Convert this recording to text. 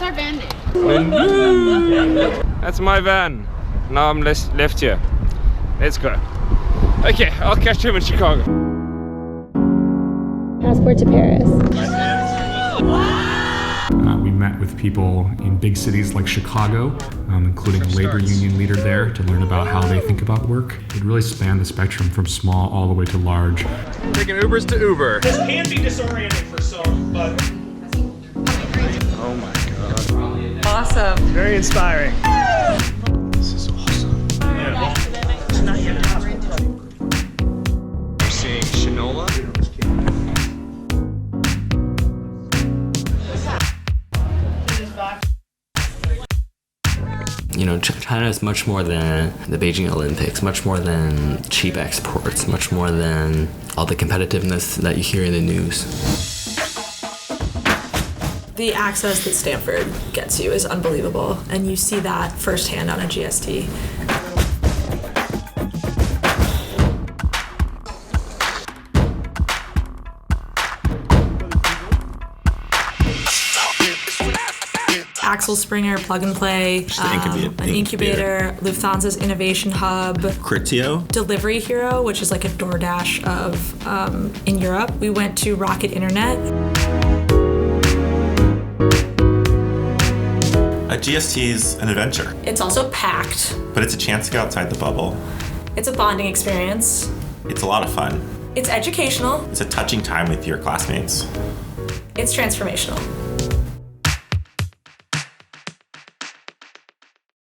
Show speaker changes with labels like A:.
A: What's our van name?
B: That's my van. Now I'm left here. Let's go. Okay, I'll catch him in Chicago.
C: Passport to Paris.
D: We met with people in big cities like Chicago, including a labor union leader there, to learn about how they think about work. It really spanned the spectrum from small all the way to large.
B: Taking Ubers to Uber.
E: This can be disorienting for some, but...
B: Oh my god.
A: Awesome.
E: Very inspiring.
B: This is awesome.
E: It's not yet enough.
B: You're seeing Shinola?
F: You know, China is much more than the Beijing Olympics, much more than cheap exports, much more than all the competitiveness that you hear in the news.
G: The access that Stanford gets you is unbelievable, and you see that firsthand on a GST. Axel Springer, Plug and Play, an incubator, Lufthansa's Innovation Hub,
H: Criteo,
G: Delivery Hero, which is like a DoorDash of in Europe. We went to Rocket Internet.
H: A GST is an adventure,
G: It's also packed.
H: but it's a chance to go outside the bubble.
G: It's a bonding experience.
H: It's a lot of fun.
G: It's educational.
H: It's a touching time with your classmates.
G: It's transformational.